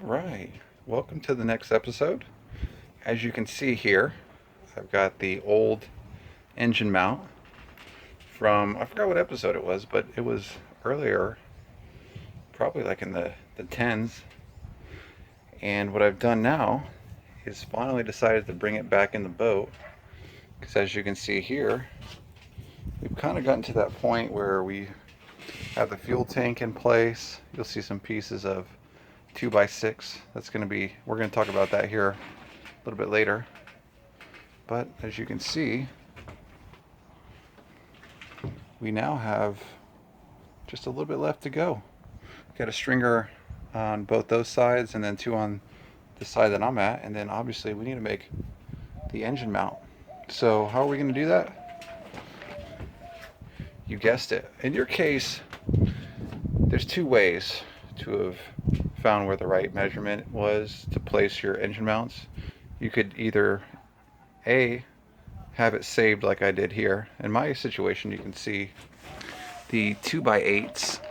Right, welcome to the next episode. As you can see here, I've got the old engine mount from, I forgot what episode it was, but it was earlier, probably like in the tens. And what I've done now is finally decided to bring it back in the boat, because as you can see here, we've kind of gotten to that point where we have the fuel tank in place. You'll see some pieces of 2x6. We're going to talk about that here a little bit later. But as you can see, we now have just a little bit left to go. Got a stringer on both those sides and then two on the side that I'm at, and then obviously we need to make the engine mount. So how are we going to do that? You guessed it. In your case, there's two ways to have found where the right measurement was to place your engine mounts. You could either have it saved like I did here. In my situation, you can see the 2x8s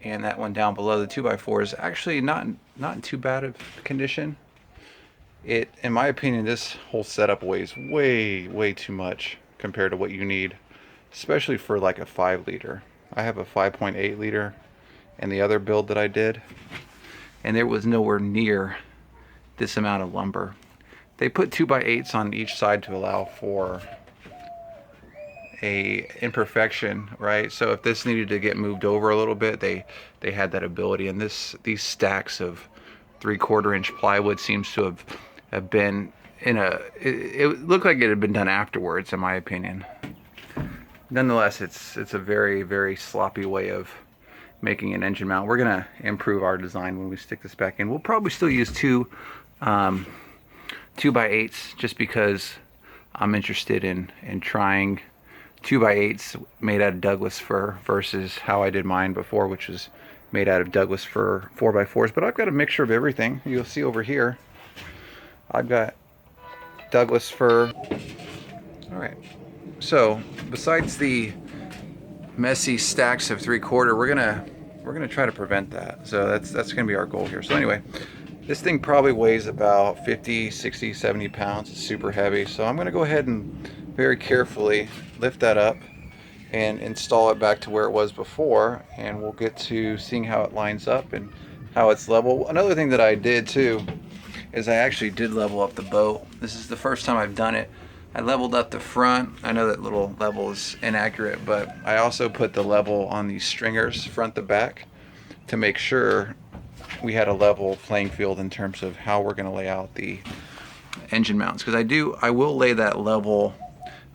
and that one down below, the 2x4, is actually not in too bad of condition. In my opinion, this whole setup weighs way too much compared to what you need, especially for like a 5 liter. I have a 5.8 liter in the other build that I did, and there was nowhere near this amount of lumber. They put 2x8s on each side to allow for a imperfection, right? So if this needed to get moved over a little bit, they had that ability. And these stacks of 3/4 inch plywood seems to have been it looked like it had been done afterwards, in my opinion. Nonetheless, it's a very sloppy way of making an engine mount. We're gonna improve our design when we stick this back in. We'll probably still use 2x8s just because I'm interested in trying 2x8s made out of Douglas fir versus how I did mine before, which was made out of Douglas fir 4x4s. But I've got a mixture of everything. You'll see over here, I've got Douglas fir. All right, so besides the messy stacks of 3/4, we're gonna try to prevent that. So that's gonna be our goal here. So anyway, this thing probably weighs about 50, 60, 70 pounds. It's super heavy. So I'm gonna go ahead and very carefully lift that up and install it back to where it was before, and we'll get to seeing how it lines up and how it's level. Another thing that I did too is I actually did level up the boat. This is the first time I've done it. I leveled up the front. I know that little level is inaccurate, but I also put the level on these stringers front to back to make sure we had a level playing field in terms of how we're going to lay out the engine mounts, because I will lay that level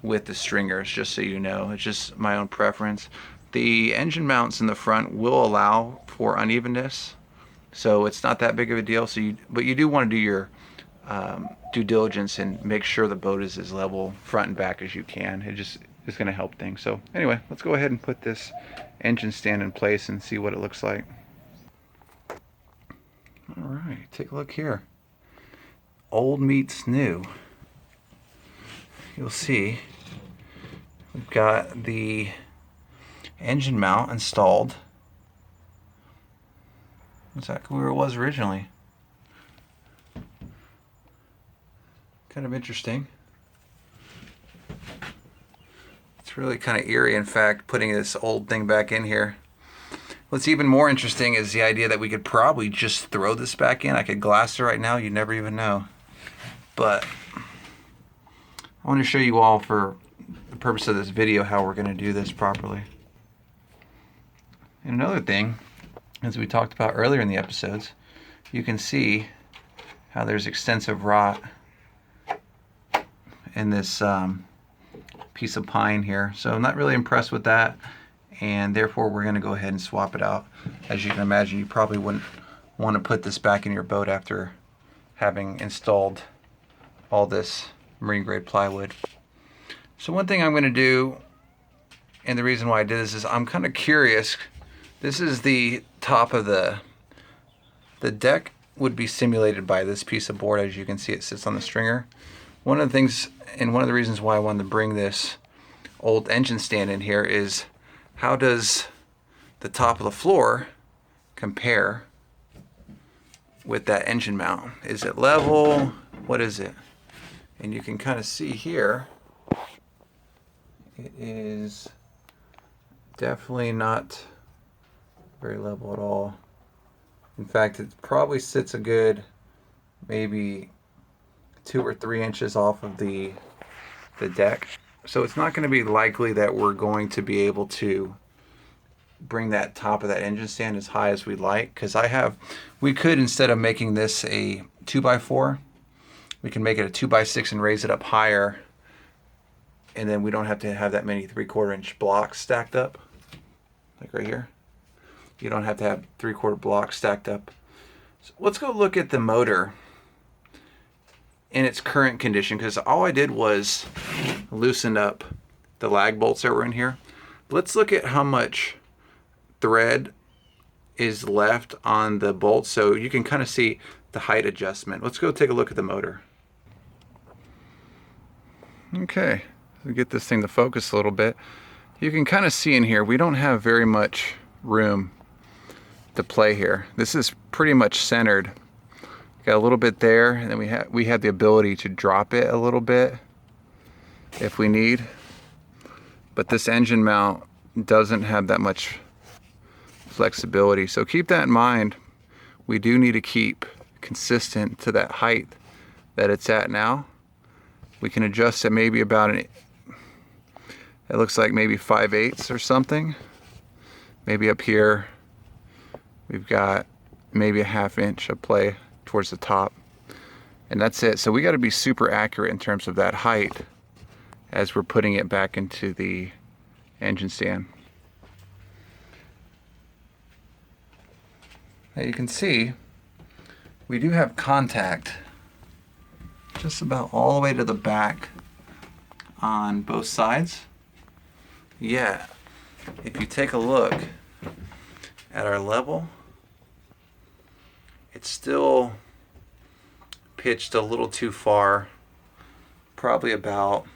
with the stringers, just so you know. It's just my own preference. The engine mounts in the front will allow for unevenness, so it's not that big of a deal. But you do want to do your due diligence and make sure the boat is as level front and back as you can. It just is going to help things. So anyway, let's go ahead and put this engine stand in place and see what it looks like. All right, take a look here. Old meets new. You'll see we've got the engine mount installed exactly where it was originally. Kind of interesting. It's really kind of eerie, in fact, putting this old thing back in here. What's even more interesting is the idea that we could probably just throw this back in. I could glass it right now, you never even know. But I want to show you all, for the purpose of this video, how we're going to do this properly. And another thing, as we talked about earlier in the episodes, you can see how there's extensive rot in this piece of pine here. So I'm not really impressed with that, and therefore we're going to go ahead and swap it out. As you can imagine, you probably wouldn't want to put this back in your boat after having installed all this marine grade plywood. So one thing I'm going to do, and the reason why I did this, is I'm kind of curious. This is the top of the deck would be simulated by this piece of board. As you can see, it sits on the stringer. One of the things, and one of the reasons why I wanted to bring this old engine stand in here, is how does the top of the floor compare with that engine mount. Is it level? What is it? And you can kind of see here, it is definitely not very level at all. In fact, it probably sits a good maybe 2 or 3 inches off of the deck. So it's not going to be likely that we're going to be able to bring that top of that engine stand as high as we'd like, because we could, instead of making this a 2x4, we can make it a 2x6 and raise it up higher, and then we don't have to have that many 3/4 inch blocks stacked up, like right here. You don't have to have 3/4 blocks stacked up. So let's go look at the motor in its current condition, because all I did was loosen up the lag bolts that were in here. Let's look at how much thread is left on the bolts so you can kind of see the height adjustment. Let's go take a look at the motor. Okay, we get this thing to focus a little bit. You can kind of see in here we don't have very much room to play here. This is pretty much centered. Got a little bit there, and then we have the ability to drop it a little bit if we need. But this engine mount doesn't have that much flexibility. So keep that in mind. We do need to keep consistent to that height that it's at now. We can adjust it maybe about it looks like maybe 5/8 or something. Maybe up here we've got maybe a 1/2 inch of play towards the top, and that's it. So we got to be super accurate in terms of that height as we're putting it back into the engine stand. Now you can see we do have contact just about all the way to the back on both sides. Yeah, if you take a look at our level, it's still pitched a little too far, probably about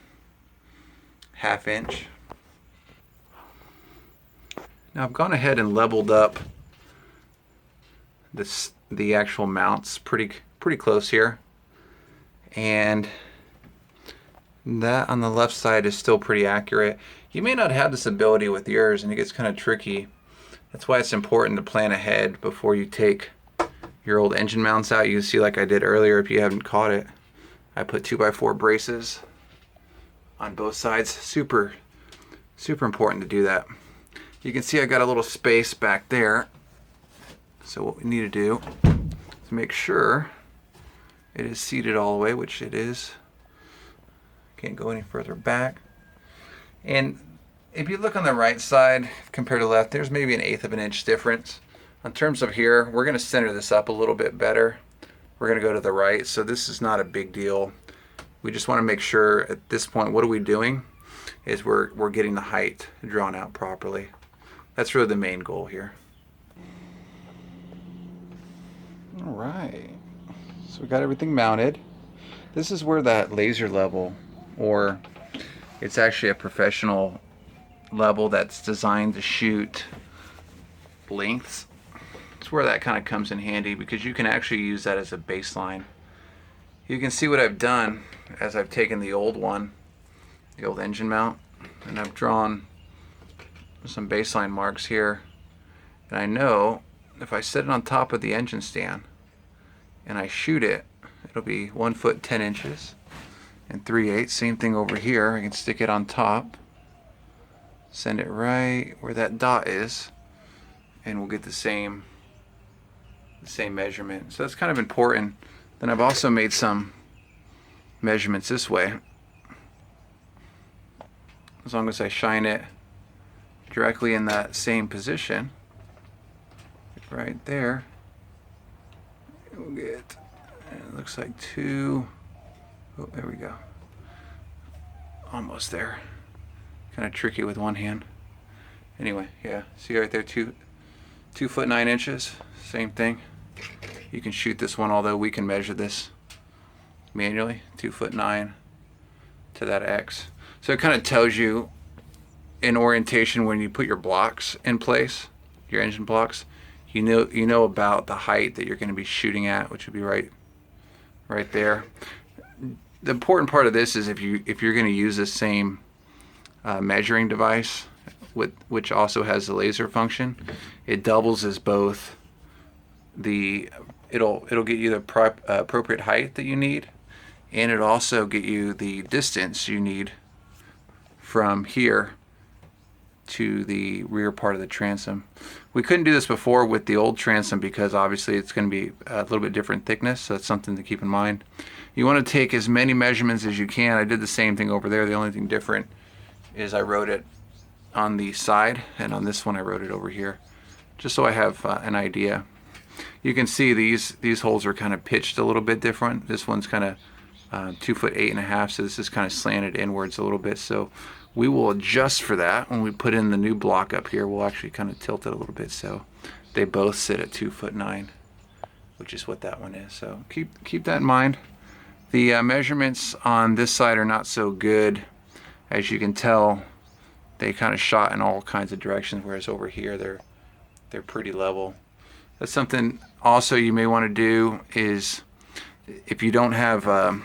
1/2 inch. Now I've gone ahead and leveled up the actual mounts pretty close here, and that on the left side is still pretty accurate. You may not have this ability with yours, and it gets kind of tricky. That's why it's important to plan ahead before you take your old engine mounts out. You see, like I did earlier, if you haven't caught it, I put 2x4 braces on both sides. Super important to do that. You can see I got a little space back there. So what we need to do is make sure it is seated all the way, which it is. Can't go any further back. And if you look on the right side compared to left, there's maybe 1/8 of an inch difference. In terms of here, we're going to center this up a little bit better. We're going to go to the right, so this is not a big deal. We just want to make sure at this point, what are we doing? Is we're getting the height drawn out properly. That's really the main goal here. All right, so we got everything mounted. This is where that laser level, or it's actually a professional level that's designed to shoot lengths. It's where that kind of comes in handy, because you can actually use that as a baseline. You can see what I've done as I've taken the old one, the old engine mount, and I've drawn some baseline marks here. And I know if I set it on top of the engine stand and I shoot it, it'll be 1 foot 10 inches and 3/8. Same thing over here. I can stick it on top, send it right where that dot is, and we'll get the same measurement. So that's kind of important. Then I've also made some measurements this way. As long as I shine it directly in that same position, right there, we'll get, it looks like 2, oh, there we go. Almost there. Kind of tricky with one hand. Anyway, yeah, see right there, 2 foot 9 inches, same thing. You can shoot this one, although we can measure this manually, 2 foot 9 to that X. So it kind of tells you in orientation when you put your blocks in place, your engine blocks, you know about the height that you're going to be shooting at, which would be right there. The important part of this is if you're going to use the same measuring device which also has the laser function, it doubles as both it'll get you the appropriate height that you need, and it'll also get you the distance you need from here to the rear part of the transom. We couldn't do this before with the old transom because obviously it's going to be a little bit different thickness, so that's something to keep in mind. You want to take as many measurements as you can. I did the same thing over there. The only thing different is I wrote it on the side, and on this one I wrote it over here, just so I have an idea. You can see these holes are kind of pitched a little bit different. This one's kind of 2'8½", so this is kind of slanted inwards a little bit. So we will adjust for that when we put in the new block up here. We'll actually kind of tilt it a little bit so they both sit at 2'9", which is what that one is. So keep that in mind. The measurements on this side are not so good. As you can tell, they kind of shot in all kinds of directions, whereas over here they're pretty level. That's something also you may want to do is, if you don't have a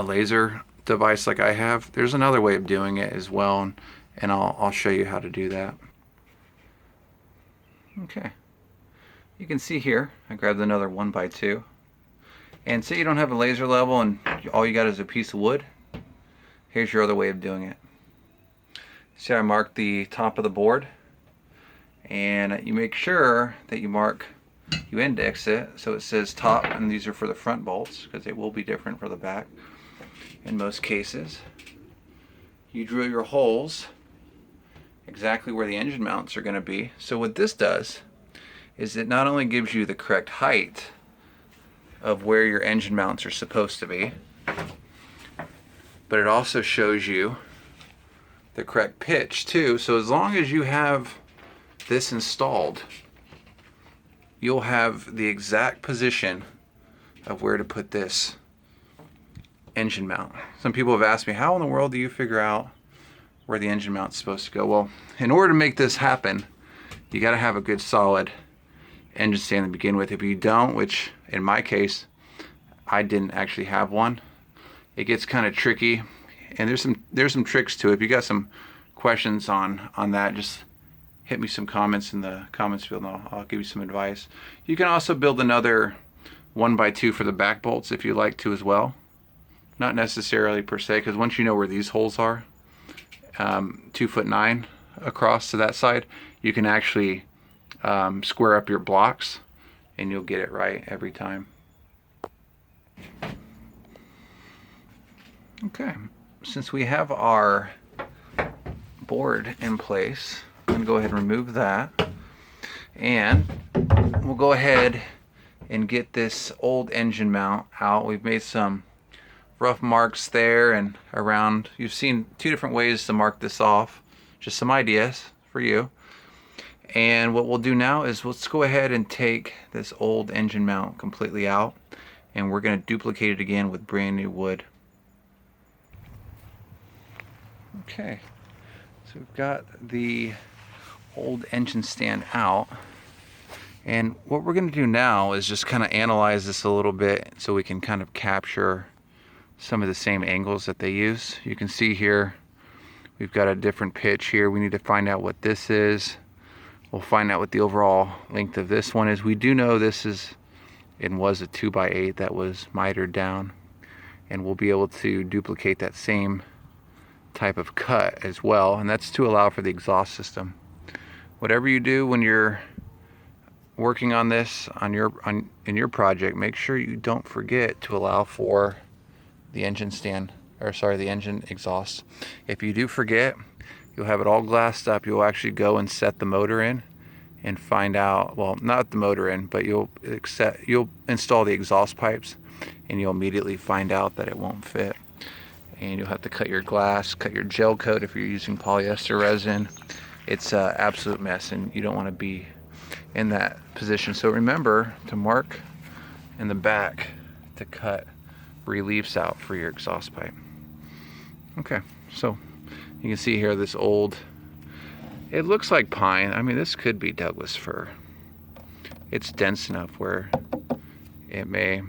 laser device like I have, there's another way of doing it as well, and I'll show you how to do that. Okay, you can see here I grabbed another 1x2, and say you don't have a laser level and all you got is a piece of wood. Here's your other way of doing it. See, I marked the top of the board, and you make sure that you index it so it says top, and these are for the front bolts because they will be different for the back in most cases. You drill your holes exactly where the engine mounts are going to be. So what this does is it not only gives you the correct height of where your engine mounts are supposed to be, but it also shows you the correct pitch too. So as long as you have this installed, you'll have the exact position of where to put this engine mount. Some people have asked me, how in the world do you figure out where the engine mount's supposed to go? Well, in order to make this happen, you got to have a good solid engine stand to begin with. If you don't, which in my case I didn't actually have one, it gets kind of tricky, and there's some tricks to it. If you got some questions on that, just hit me some comments in the comments field, and I'll give you some advice. You can also build another 1x2 for the back bolts if you like to as well. Not necessarily per se, because once you know where these holes are, 2'9" across to that side, you can actually square up your blocks and you'll get it right every time. Okay, since we have our board in place, I'm going to go ahead and remove that, and we'll go ahead and get this old engine mount out. We've made some rough marks there and around. You've seen two different ways to mark this off, just some ideas for you. And what we'll do now is let's go ahead and take this old engine mount completely out, and we're going to duplicate it again with brand new wood. Okay, so we've got the old engine stand out, and what we're going to do now is just kind of analyze this a little bit so we can kind of capture some of the same angles that they use. You can see here we've got a different pitch here. We need to find out what this is. We'll find out what the overall length of this one is. We do know this is and was a 2x8 that was mitered down, and we'll be able to duplicate that same type of cut as well, and that's to allow for the exhaust system. Whatever you do when you're working on this in your project, make sure you don't forget to allow for the engine stand, or sorry, the engine exhaust. If you do forget, you'll have it all glassed up. You'll actually go and set the motor in and find out, well, not the motor in, but you'll install the exhaust pipes, and you'll immediately find out that it won't fit. And you'll have to cut your glass, cut your gel coat if you're using polyester resin. It's an absolute mess, and you don't want to be in that position. So remember to mark in the back to cut reliefs out for your exhaust pipe. Okay, so you can see here this old, it looks like pine. I mean, this could be Douglas fir. it's dense enough where it may,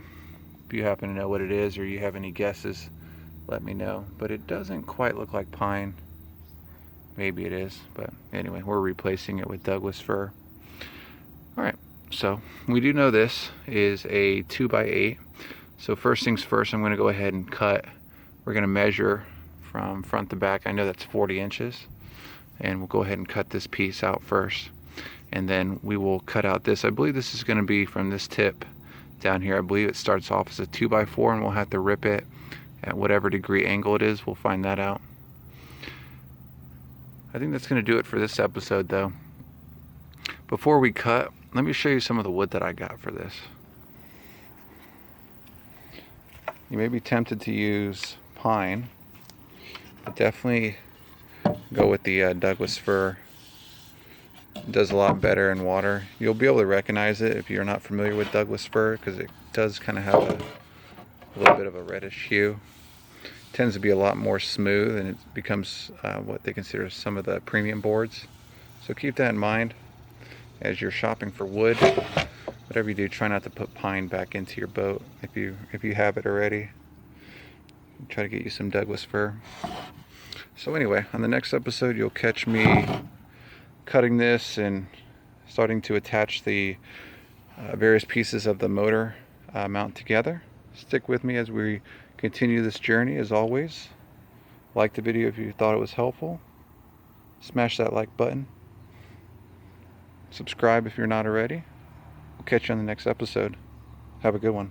if you happen to know what it is or you have any guesses, let me know. But it doesn't quite look like pine. Maybe it is, but anyway, we're replacing it with Douglas fir. All right, so we do know this is a 2x8. So first things first, I'm going to go ahead and cut. We're going to measure from front to back. I know that's 40 inches. And we'll go ahead and cut this piece out first. And then we will cut out this. I believe this is going to be from this tip down here. I believe it starts off as a 2x4, and we'll have to rip it at whatever degree angle it is. We'll find that out. I think that's going to do it for this episode, though. Before we cut, let me show you some of the wood that I got for this. You may be tempted to use pine, but definitely go with the Douglas fir. It does a lot better in water. You'll be able to recognize it if you're not familiar with Douglas fir, because it does kind of have a little bit of a reddish hue. It tends to be a lot more smooth, and it becomes what they consider some of the premium boards. So keep that in mind as you're shopping for wood. Whatever you do, try not to put pine back into your boat if you have it already. Try to get you some Douglas fir. So anyway, on the next episode, you'll catch me cutting this and starting to attach the various pieces of the motor mount together. Stick with me as we continue this journey. As always, like the video if you thought it was helpful. Smash that like button. Subscribe if you're not already. We'll catch you on the next episode. Have a good one.